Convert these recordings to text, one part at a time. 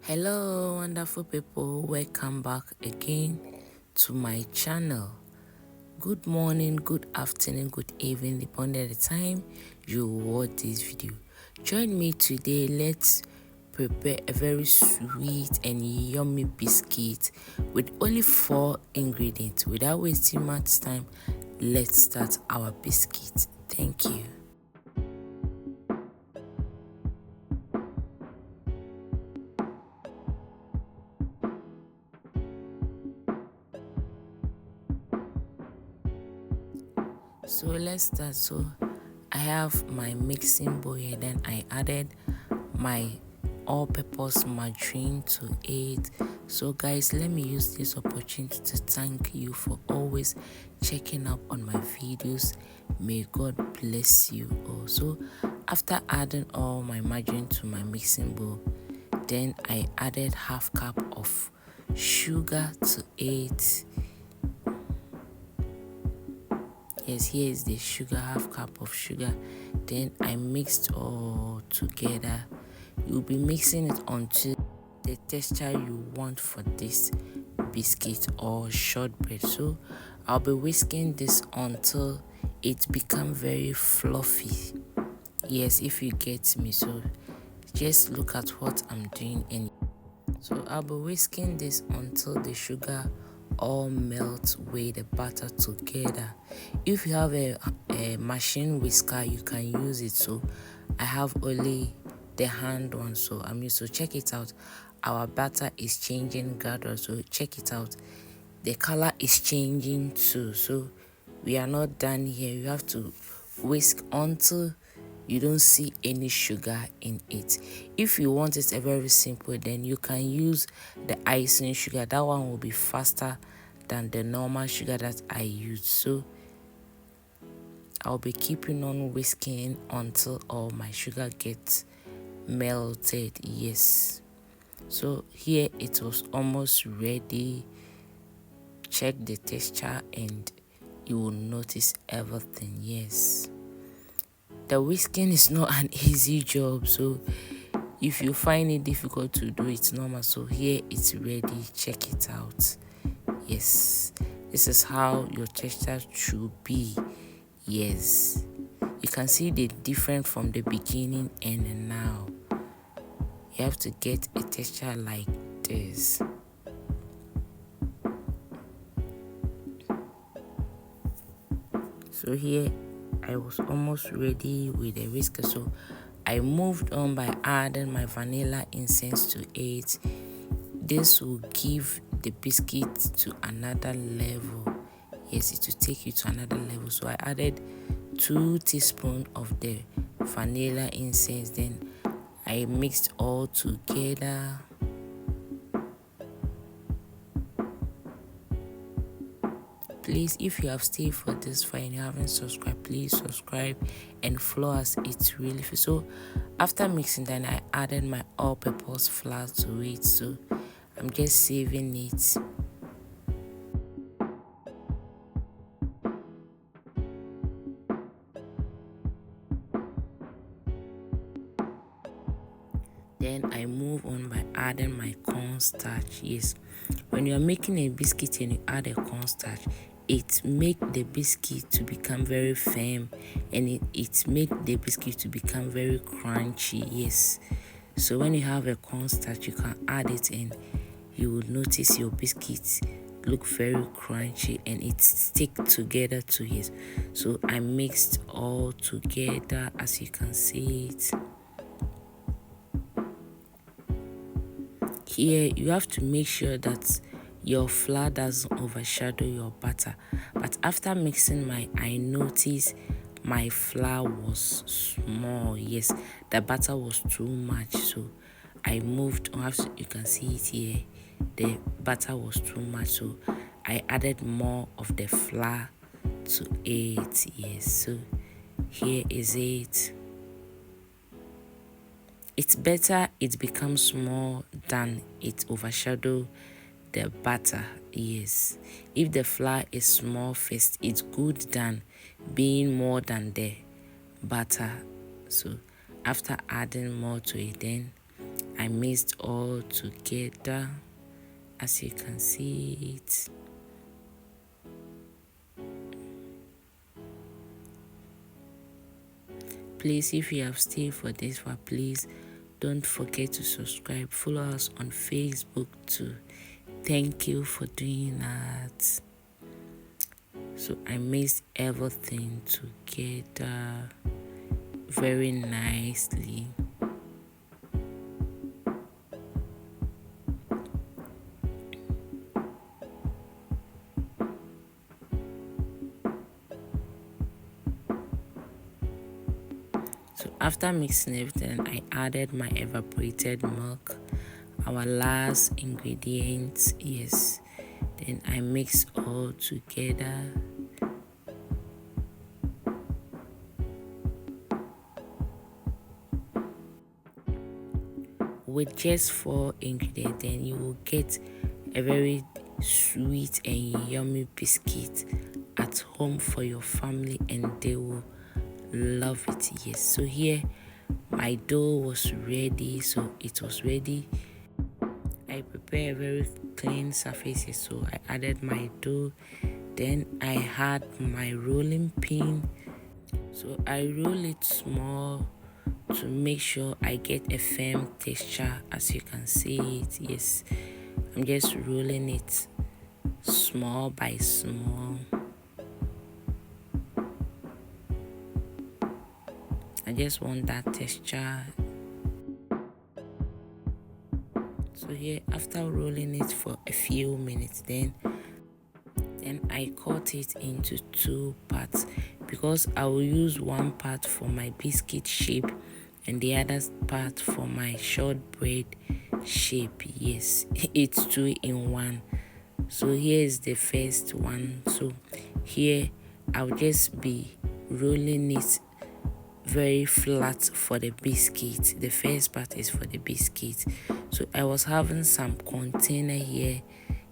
Hello wonderful people, welcome back again to my channel. Good morning, good afternoon, good evening, depending on the time you watch this video. Join me today. Let's prepare a very sweet and yummy biscuit with only 4 ingredients. Without wasting much time, let's start our biscuit. Thank you. So let's start. So I have my mixing bowl here, then I added my all-purpose margarine to it. So guys, let me use this opportunity to thank you for always checking up on my videos. May God bless you all. So after adding all my margarine to my mixing bowl, then I added half cup of sugar to it. Yes, here is the sugar, half cup of sugar. Then I mixed all together. You'll be mixing it until the texture you want for this biscuit or shortbread. So I'll be whisking this until it becomes very fluffy. Yes, if you get me. So just look at what I'm doing. And so I'll be whisking this until the sugar all melt with the butter together. If you have a machine whisker, you can use it. So I have only the hand one, so I'm used to check it out. Our butter is changing gradually, so check it out. The color is changing too. So we are not done here. You have to whisk until you don't see any sugar in it. If you want it a very simple, then you can use the icing sugar. That one will be faster than the normal sugar that I use. So I'll be keeping on whisking until all my sugar gets melted. Yes, so here it was almost ready. Check the texture and you will notice everything. Yes, the whisking is not an easy job, so if you find it difficult to do, it's normal. So here it's ready. Check it out. Yes, this is how your texture should be. Yes, you can see the difference from the beginning and now. You have to get a texture like this. So here I was almost ready with the whisker, so I moved on by adding my vanilla essence to it. This will give the biscuit to another level. Yes, it will take you to another level. So I added 2 teaspoons of the vanilla essence, then I mixed all together. Please, if you have stayed for this far and you haven't subscribed, please subscribe and follow us. It's really fun. So after mixing, then I added my all-purpose flour to it. So I'm just saving it. Then I move on by adding my cornstarch. Yes, when you're making a biscuit and you add a cornstarch, it make the biscuit to become very firm, and it make the biscuit to become very crunchy. Yes, so when you have a cornstarch, you can add it and you will notice your biscuits look very crunchy and it stick together too. Yes, so I mixed all together as you can see it. Here you have to make sure that your flour doesn't overshadow your butter. But after mixing I noticed my flour was small. Yes, the butter was too much, so I moved on. As you can see it here, the butter was too much, so I added more of the flour to it. Yes, so here is it. It's better it becomes small than it overshadow the butter. Yes, if the flour is small first, it's good than being more than the butter. So after adding more to it, then I mixed all together, as you can see it. Please, if you have stayed for this far, please don't forget to subscribe. Follow us on Facebook too. Thank you for doing that. So I mixed everything together very nicely. So after mixing everything, I added my evaporated milk, our last ingredient. Yes, then I mix all together. With just 4 ingredients, then you will get a very sweet and yummy biscuit at home for your family, and they will love it. Yes, so here my dough was ready. So it was ready. I prepared a very clean surface, so I added my dough. Then I had my rolling pin, so I roll it small to make sure I get a firm texture, as you can see it. Yes, I'm just rolling it small by small. I just want that texture. So here, after rolling it for a few minutes, then I cut it into 2 parts, because I will use one part for my biscuit shape and the other part for my shortbread shape. Yes, it's 2 in 1. So here is the first one. So here I'll just be rolling it very flat for the biscuit. The first part is for the biscuit. So I was having some container here.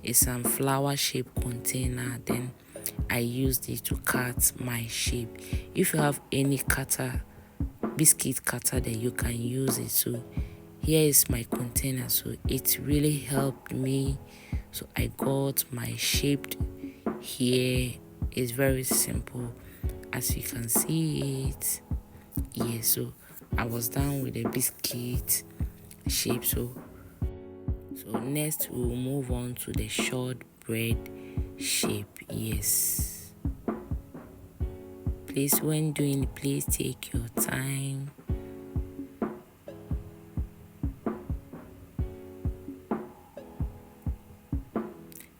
It's some flower shape container. Then I used it to cut my shape. If you have any cutter, biscuit cutter, then you can use it. So here is my container. So it really helped me. So I got my shape here. It's very simple, as you can see it. Yeah, so I was done with the biscuit shape. So next we'll move on to the shortbread shape. Yes, please, when doing it, please take your time.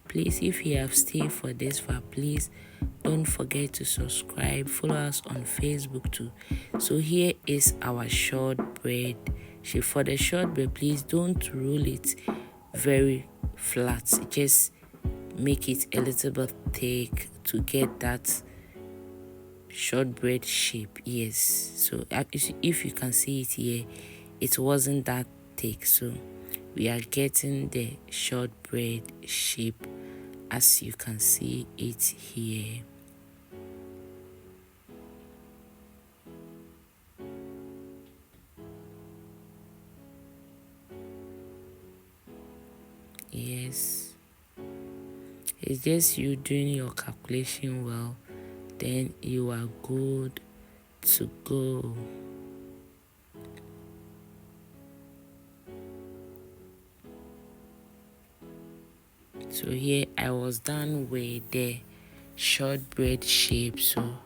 Please, if you have stayed for this far, please don't forget to subscribe. Follow us on Facebook too. So here is our shortbread shape. For the shortbread, please don't roll it very flat. Just make it a little bit thick to get that shortbread shape. Yes, so if you can see it here, it wasn't that thick. So we are getting the shortbread shape, as you can see it here. Yes, it's just you doing your calculation well, then you are good to go. So here I was done with the shortbread shape. So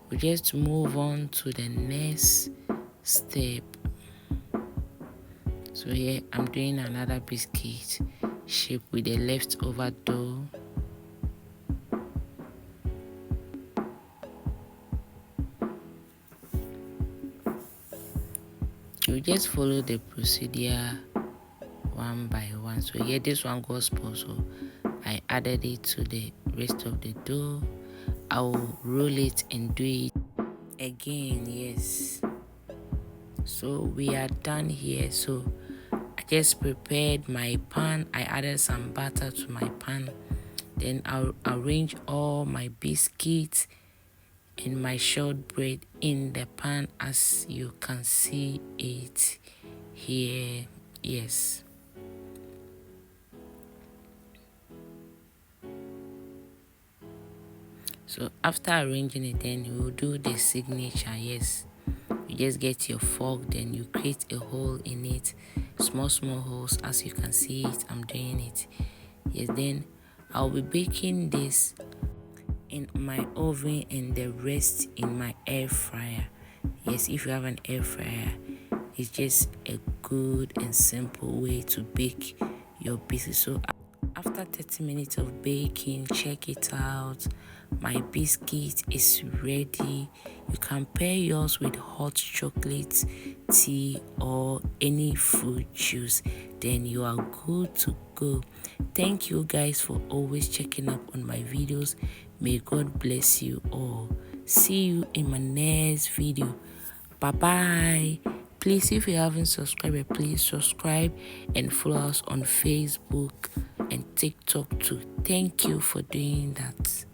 we just move on to the next step. So here I'm doing another biscuit shape with the leftover dough. You just follow the procedure one by one. So here this one got spoiled, so I added it to the rest of the dough. I will roll it and do it again. Yes, so we are done here. So I just prepared my pan. I added some butter to my pan. Then I'll arrange all my biscuits and my shortbread in the pan, as you can see it here. Yes. So after arranging it, then we will do the signature. Yes, you just get your fork, then you create a hole in it, small holes. As you can see it, I'm doing it. Yes, then I'll be baking this in my oven and the rest in my air fryer. Yes, if you have an air fryer, it's just a good and simple way to bake your biscuits. So after 30 minutes of baking, check it out. My biscuit is ready. You can pair yours with hot chocolate, tea, or any fruit juice. Then you are good to go. Thank you guys for always checking up on my videos. May God bless you all. See you in my next video. Bye bye. Please, if you haven't subscribed, please subscribe and follow us on Facebook and TikTok too. Thank you for doing that.